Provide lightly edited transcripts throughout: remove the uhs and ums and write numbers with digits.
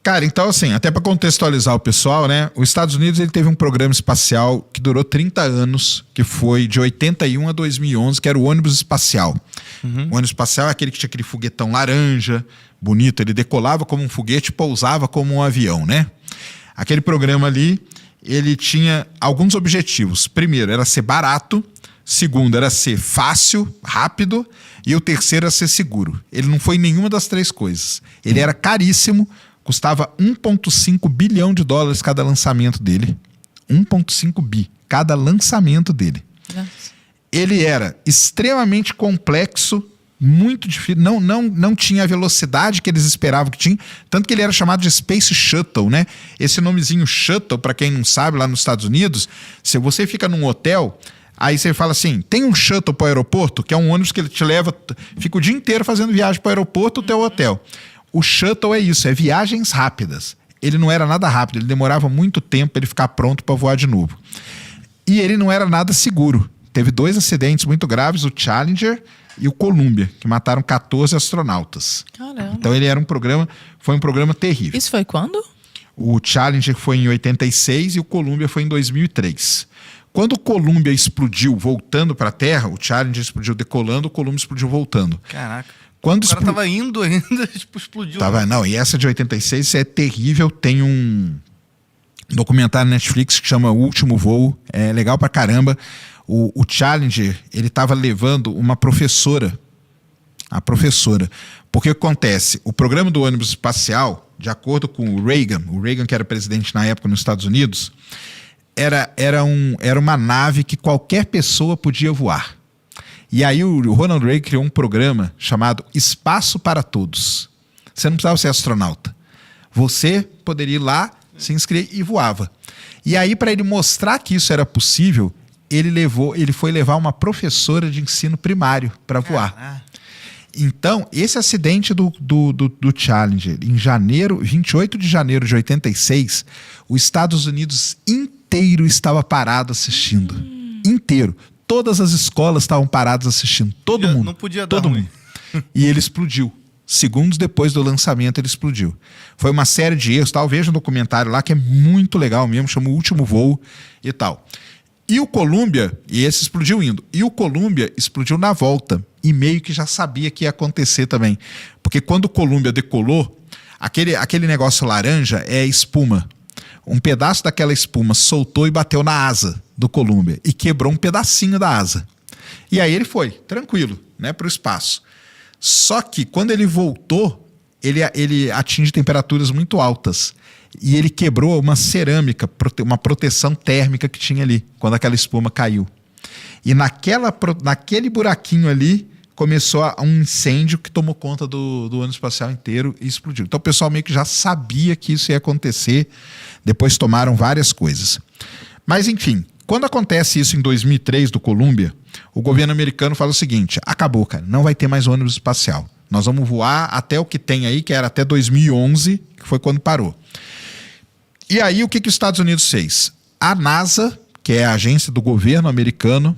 Cara, então assim, até para contextualizar o pessoal, né? Os Estados Unidos ele teve um programa espacial que durou 30 anos, que foi de 81 a 2011, que era o ônibus espacial. O ônibus espacial é aquele que tinha aquele foguetão laranja, bonito, ele decolava como um foguete e pousava como um avião, né? Aquele programa ali, ele tinha alguns objetivos. Primeiro, era ser barato. Segundo, era ser fácil, rápido. E o terceiro era ser seguro. Ele não foi nenhuma das três coisas. Ele era caríssimo, custava 1,5 bilhão de dólares cada lançamento dele. 1,5 bi cada lançamento dele. Nossa. Ele era extremamente complexo, muito difícil, não tinha a velocidade que eles esperavam que tinha, tanto que ele era chamado de Space Shuttle, né? Esse nomezinho Shuttle, para quem não sabe, lá nos Estados Unidos, se você fica num hotel, aí você fala assim, tem um shuttle para o aeroporto, que é um ônibus que ele te leva, fica o dia inteiro fazendo viagem para o aeroporto até o hotel. O shuttle é isso, é viagens rápidas. Ele não era nada rápido, ele demorava muito tempo para ele ficar pronto para voar de novo. E ele não era nada seguro. Teve 2 acidentes muito graves, o Challenger e o Columbia, que mataram 14 astronautas. Caramba. Então ele era foi um programa terrível. Isso foi quando? O Challenger foi em 86 e o Columbia foi em 2003. Quando o Columbia explodiu voltando para a Terra, o Challenger explodiu decolando, o Columbia explodiu voltando. Caraca. Quando o cara tava indo ainda, tipo, explodiu. Não, e essa de 86 é terrível. Tem um documentário na Netflix que chama O Último Voo. É legal pra caramba. O Challenger, ele tava levando uma professora. A professora. Porque o que acontece? O programa do ônibus espacial, de acordo com o Reagan que era presidente na época nos Estados Unidos, era uma nave que qualquer pessoa podia voar. E aí o Ronald Reagan criou um programa chamado Espaço para Todos. Você não precisava ser astronauta. Você poderia ir lá, se inscrever e voava. E aí, para ele mostrar que isso era possível, ele foi levar uma professora de ensino primário para voar. Então, esse acidente do Challenger, em 28 de janeiro de 86, os Estados Unidos inteiro estava parado assistindo. Inteiro. Todas as escolas estavam paradas assistindo. Todo mundo. Não podia dar ruim. E ele explodiu. Segundos depois do lançamento, ele explodiu. Foi uma série de erros. Veja um documentário lá que é muito legal mesmo, chama O Último Voo e tal. E o Columbia, e esse explodiu indo. E o Columbia explodiu na volta. E meio que já sabia que ia acontecer também. Porque quando o Columbia decolou, aquele negócio laranja é espuma. Um pedaço daquela espuma soltou e bateu na asa do Columbia e quebrou um pedacinho da asa. E aí ele foi, tranquilo, né, para o espaço. Só que quando ele voltou, ele atinge temperaturas muito altas. E ele quebrou uma cerâmica, uma proteção térmica que tinha ali, quando aquela espuma caiu. E naquele buraquinho ali, começou um incêndio que tomou conta do ônibus espacial inteiro e explodiu. Então o pessoal meio que já sabia que isso ia acontecer. Depois tomaram várias coisas. Mas enfim, quando acontece isso em 2003 do Columbia, o governo americano fala o seguinte, acabou, cara, não vai ter mais ônibus espacial. Nós vamos voar até o que tem aí, que era até 2011, que foi quando parou. E aí o que os Estados Unidos fez? A NASA, que é a agência do governo americano,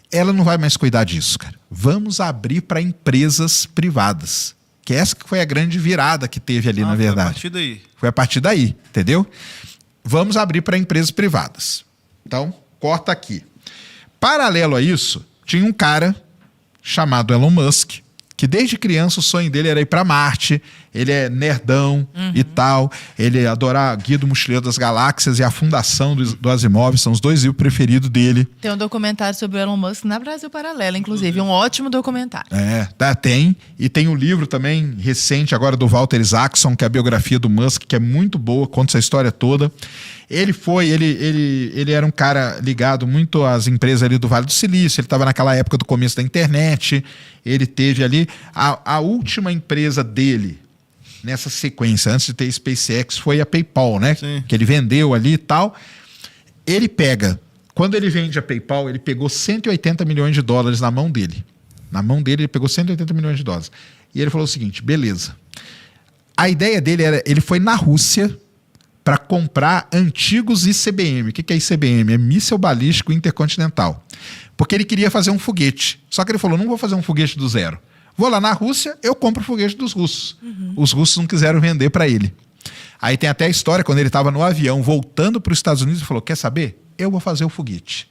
ela não vai mais cuidar disso, cara. Vamos abrir para empresas privadas. Que essa que foi a grande virada que teve ali, na verdade. Foi a partir daí. Foi a partir daí, entendeu? Vamos abrir para empresas privadas. Então, corta aqui. Paralelo a isso, tinha um cara chamado Elon Musk, que desde criança o sonho dele era ir para Marte. Ele é nerdão e tal. Ele adora Guia do Mochileiro das Galáxias e A Fundação do Asimov. São os 2 livros preferidos dele. Tem um documentário sobre o Elon Musk na Brasil Paralelo, inclusive. Um ótimo documentário. Tem. E tem um livro também recente agora do Walter Isaacson, que é a biografia do Musk, que é muito boa, conta essa história toda. Ele era um cara ligado muito às empresas ali do Vale do Silício. Ele estava naquela época do começo da internet. Ele teve ali a última empresa dele nessa sequência, antes de ter SpaceX, foi a PayPal, né? Sim. Que ele vendeu ali e tal. Quando ele vende a PayPal, ele pegou 180 milhões de dólares na mão dele. Na mão dele, ele pegou 180 milhões de dólares. E ele falou o seguinte, beleza. A ideia dele era, ele foi na Rússia para comprar antigos ICBM. O que é ICBM? É míssil balístico intercontinental. Porque ele queria fazer um foguete. Só que ele falou, não vou fazer um foguete do zero. Vou lá na Rússia, eu compro o foguete dos russos. Os russos não quiseram vender para ele. Aí tem até a história, quando ele estava no avião voltando para os Estados Unidos, ele falou, quer saber? Eu vou fazer o foguete.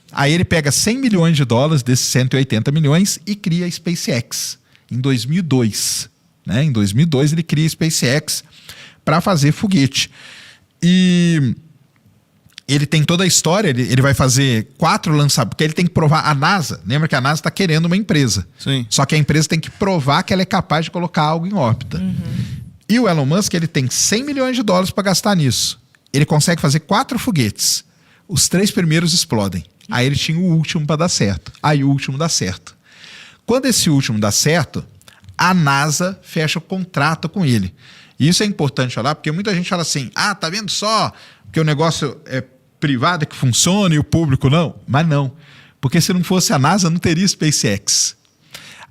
Aí ele pega 100 milhões de dólares desses 180 milhões e cria a SpaceX em 2002. Né? Em 2002 ele cria a SpaceX para fazer foguete. E ele tem toda a história, ele vai fazer 4 lançamentos, porque ele tem que provar, a NASA, lembra que a NASA está querendo uma empresa. Sim. Só que a empresa tem que provar que ela é capaz de colocar algo em órbita. E o Elon Musk, ele tem 100 milhões de dólares para gastar nisso. Ele consegue fazer 4 foguetes. Os 3 primeiros explodem. Aí ele tinha o último para dar certo. Aí o último dá certo. Quando esse último dá certo, a NASA fecha o contrato com ele. E isso é importante falar, porque muita gente fala assim, tá vendo só que o negócio é privado que funciona e o público não? Mas não. Porque se não fosse a NASA, não teria SpaceX.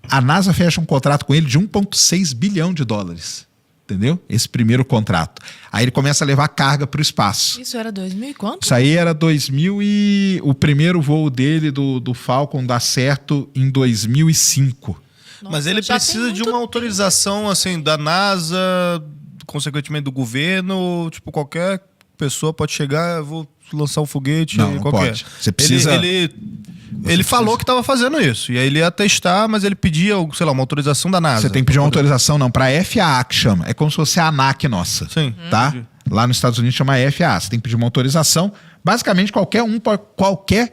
A NASA fecha um contrato com ele de 1,6 bilhão de dólares. Entendeu? Esse primeiro contrato. Aí ele começa a levar carga para o espaço. Isso era 2000 e quanto? Isso aí era 2000 e... O primeiro voo dele, do Falcon, dá certo em 2005. Nossa, Mas ele já tem precisa de muito uma autorização, assim, da NASA, consequentemente do governo, tipo, qualquer pessoa pode chegar, eu vou lançar um foguete, Não qualquer. pode. Você precisa... Ele falou que estava fazendo isso. E aí ele ia testar, mas ele pedia, sei lá, uma autorização da NASA. Você tem que pedir uma autorização, não, para a FAA que chama. É como se fosse a ANAC nossa. Sim. Tá? Lá nos Estados Unidos chama FAA. Você tem que pedir uma autorização. Basicamente,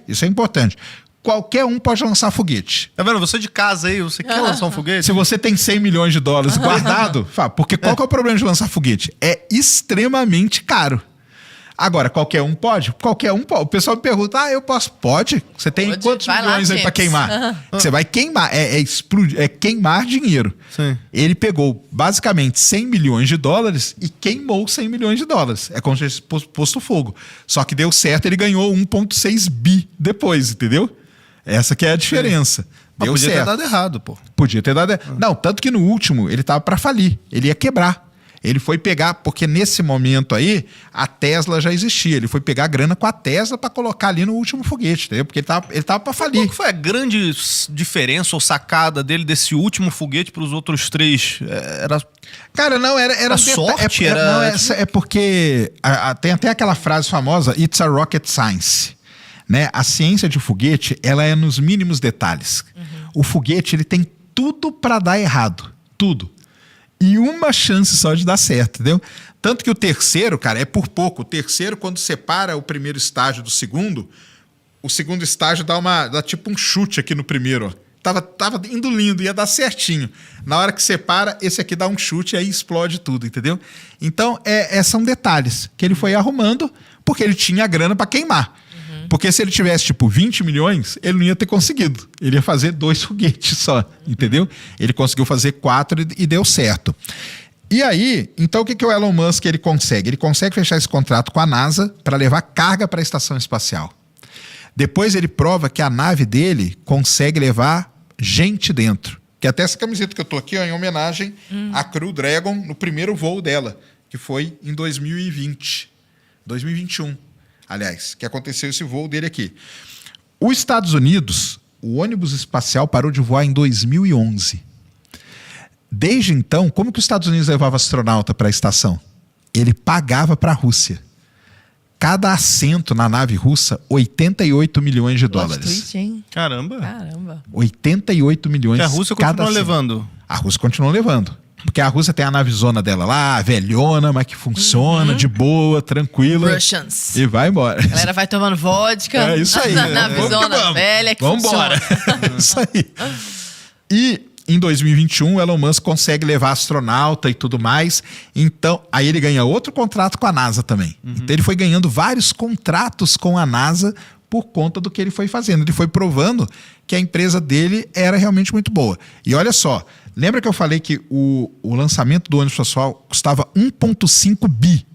isso é importante. Qualquer um pode lançar foguete. Tá vendo? Você de casa aí, você quer lançar um foguete? Se você tem 100 milhões de dólares guardado, porque qual que é o problema de lançar foguete? É extremamente caro. Agora, qualquer um pode? Qualquer um pode. O pessoal me pergunta, eu posso? Pode. Você tem Pode. quantos Vai lá, milhões aí para James. queimar? Você vai queimar, explodir, é queimar dinheiro. Sim. Ele pegou basicamente 100 milhões de dólares e queimou 100 milhões de dólares. É como se tivesse posto fogo. Só que deu certo, ele ganhou 1,6 bi depois, entendeu? Essa que é a diferença. Mas Deu podia certo. ter dado errado, pô. Podia ter dado. Não, tanto que no último ele estava para falir. Ele ia quebrar. Ele foi pegar, porque nesse momento aí, a Tesla já existia. Ele foi pegar a grana com a Tesla para colocar ali no último foguete, entendeu? Porque ele tava para falir. Qual que foi a grande diferença ou sacada dele desse último foguete para os outros 3? Cara, não, era sorte? É porque tem até aquela frase famosa, it's a rocket science. Né? A ciência de foguete, ela é nos mínimos detalhes. O foguete, ele tem tudo para dar errado. Tudo. E uma chance só de dar certo, entendeu? Tanto que o terceiro, cara, é por pouco. O terceiro, quando separa o primeiro estágio do segundo, o segundo estágio dá tipo um chute aqui no primeiro, ó. Tava indo lindo, ia dar certinho. Na hora que separa, esse aqui dá um chute e aí explode tudo, entendeu? Então, são detalhes que ele foi arrumando porque ele tinha a grana para queimar. Porque se ele tivesse, tipo, 20 milhões, ele não ia ter conseguido. Ele ia fazer 2 foguetes só, entendeu? Ele conseguiu fazer 4 e deu certo. E aí, então o que o Elon Musk ele consegue? Ele consegue fechar esse contrato com a NASA para levar carga para a estação espacial. Depois ele prova que a nave dele consegue levar gente dentro. Que até essa camiseta que eu tô aqui, ó, em homenagem à Crew Dragon, no primeiro voo dela, que foi em 2021. Aliás, que aconteceu esse voo dele aqui. Os Estados Unidos, o ônibus espacial parou de voar em 2011. Desde então, como que os Estados Unidos levava astronauta para a estação? Ele pagava para a Rússia. Cada assento na nave russa, 88 milhões de dólares. Twist, hein? Caramba. 88 milhões. Que a Rússia cada continua assento. levando. A Rússia continua levando. Porque a Rússia tem a navezona dela lá, velhona, mas que funciona, de boa, tranquila. Russians. E vai embora. A galera vai tomando vodka. É isso aí. Na visona velha que Vambora. funciona. Isso aí. E em 2021, o Elon Musk consegue levar astronauta e tudo mais. Então, aí ele ganha outro contrato com a NASA também. Então, ele foi ganhando vários contratos com a NASA por conta do que ele foi fazendo. Ele foi provando que a empresa dele era realmente muito boa. E olha só, lembra que eu falei que o lançamento do ônibus pessoal custava 1,5 bi?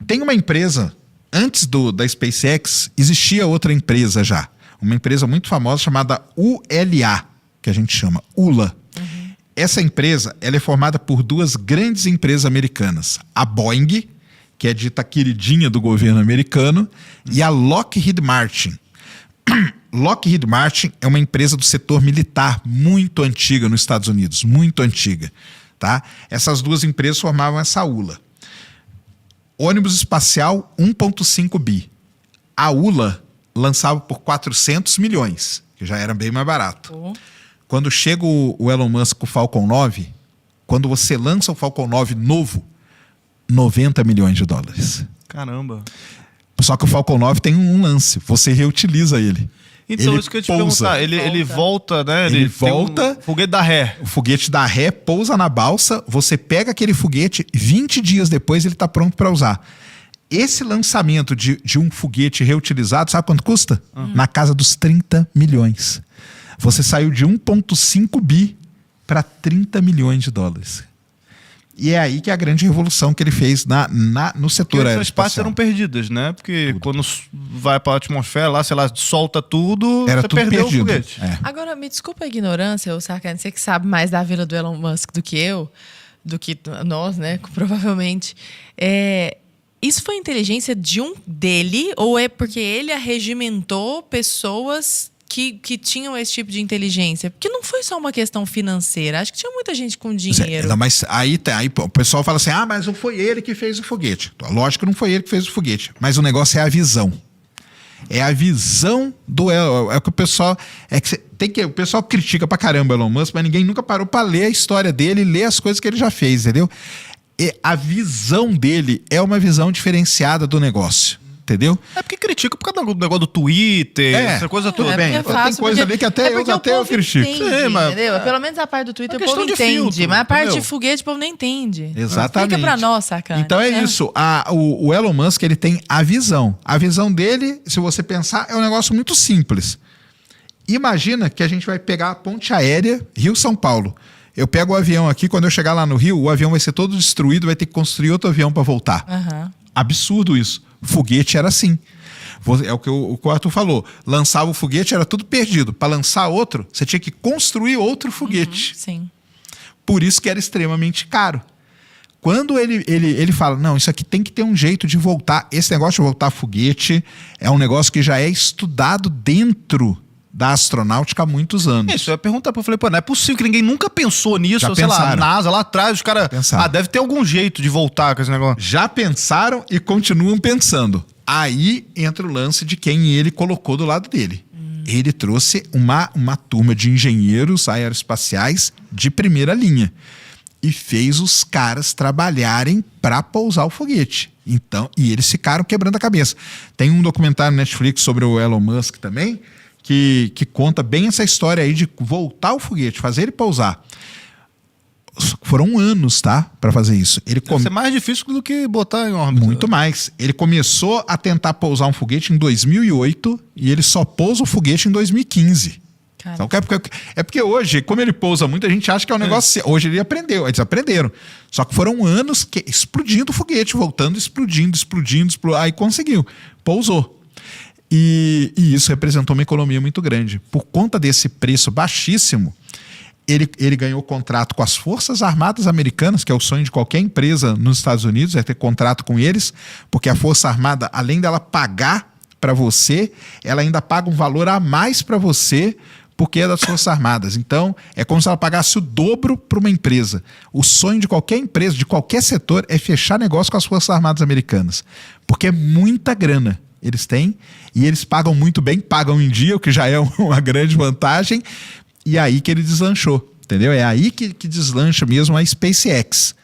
Tem uma empresa, antes da SpaceX, existia outra empresa já. Uma empresa muito famosa chamada ULA, que a gente chama ULA. Essa empresa ela é formada por 2 grandes empresas americanas. A Boeing, que é dita queridinha do governo americano, e a Lockheed Martin. Lockheed Martin é uma empresa do setor militar muito antiga nos Estados Unidos, muito antiga. Tá? Essas duas empresas formavam essa ULA. Ônibus espacial, 1,5 bi. A ULA lançava por 400 milhões, que já era bem mais barato. Quando chega o Elon Musk com o Falcon 9, quando você lança o Falcon 9 novo, 90 milhões de dólares. Caramba. Só que o Falcon 9 tem um lance, você reutiliza ele. Então, Ele isso que eu ia te pousa. perguntar. Ele volta, né? Ele tem volta. um foguete da ré. O foguete dá ré, pousa na balsa, você pega aquele foguete, 20 dias depois ele está pronto para usar. Esse lançamento de um foguete reutilizado, sabe quanto custa? Na casa dos 30 milhões. Você saiu de 1,5 bi para 30 milhões de dólares. E é aí que é a grande revolução que ele fez no setor Porque as aeroespacial. partes eram perdidas, né? Porque quando vai para a atmosfera lá, sei lá, solta tudo, Era você tudo perdeu perdido. o foguete. É. Agora, me desculpa a ignorância, ô Sarkani, você que sabe mais da vida do Elon Musk do que eu, do que nós, né? Provavelmente. Isso foi inteligência dele ou é porque ele arregimentou pessoas que tinham esse tipo de inteligência? Porque não foi só uma questão financeira. Acho que tinha muita gente com dinheiro. Não, mas aí o pessoal fala assim, mas não foi ele que fez o foguete. Lógico que não foi ele que fez o foguete. Mas o negócio é a visão. É a visão do Elon. É o que o pessoal... o pessoal critica pra caramba o Elon Musk, mas ninguém nunca parou pra ler a história dele e ler as coisas que ele já fez, entendeu? E a visão dele é uma visão diferenciada do negócio. Entendeu? É porque critica por causa do negócio do Twitter, essa coisa toda. tudo bem. porque é fácil, Tem coisa ali que até eu critico. Entende, Sim, mas- entendeu? Pelo menos a parte do Twitter É o povo questão de entende, filtro, mas a parte entendeu? de foguete o povo não entende. Exatamente. Explica pra nós, Sarkani. Então é isso. O Elon Musk, ele tem a visão. A visão dele, se você pensar, é um negócio muito simples. Imagina que a gente vai pegar a ponte aérea Rio-São Paulo. Eu pego o avião aqui, quando eu chegar lá no Rio, o avião vai ser todo destruído, vai ter que construir outro avião para voltar. Aham. Absurdo isso. Foguete era assim. É o que o Arthur falou. Lançava o foguete, era tudo perdido. Para lançar outro, você tinha que construir outro foguete. Sim. Por isso que era extremamente caro. Quando ele fala, não, isso aqui tem que ter um jeito de voltar. Esse negócio de voltar foguete é um negócio que já é estudado dentro da astronáutica há muitos anos. Isso, eu ia perguntar, eu falei, não é possível que ninguém nunca pensou nisso, Já sei lá, a pensaram. NASA lá atrás, os caras, Pensaram. deve ter algum jeito de voltar com esse negócio. Já pensaram e continuam pensando. Aí entra o lance de quem ele colocou do lado dele. Ele trouxe uma turma de engenheiros aeroespaciais de primeira linha e fez os caras trabalharem para pousar o foguete. Então, e eles ficaram quebrando a cabeça. Tem um documentário no Netflix sobre o Elon Musk também, que conta bem essa história aí de voltar o foguete, fazer ele pousar. Foram anos, tá? Para fazer isso. Deve ser mais difícil do que botar em órbita. Muito mais. Ele começou a tentar pousar um foguete em 2008 e ele só pousa o foguete em 2015. Cara. Então, é porque hoje, como ele pousa muito, a gente acha que é um negócio... Hoje ele aprendeu, eles aprenderam. Só que foram anos explodindo o foguete, voltando, explodindo. Aí conseguiu, pousou. E isso representou uma economia muito grande. Por conta desse preço baixíssimo, ele ganhou contrato com as Forças Armadas Americanas, que é o sonho de qualquer empresa nos Estados Unidos, é ter contrato com eles, porque a Força Armada, além dela pagar para você, ela ainda paga um valor a mais para você, porque é das Forças Armadas. Então, é como se ela pagasse o dobro para uma empresa. O sonho de qualquer empresa, de qualquer setor, é fechar negócio com as Forças Armadas Americanas, porque é muita grana. Eles têm, e eles pagam muito bem, pagam em dia, o que já é uma grande vantagem, e é aí que ele deslanchou, entendeu? É aí que deslancha mesmo a SpaceX.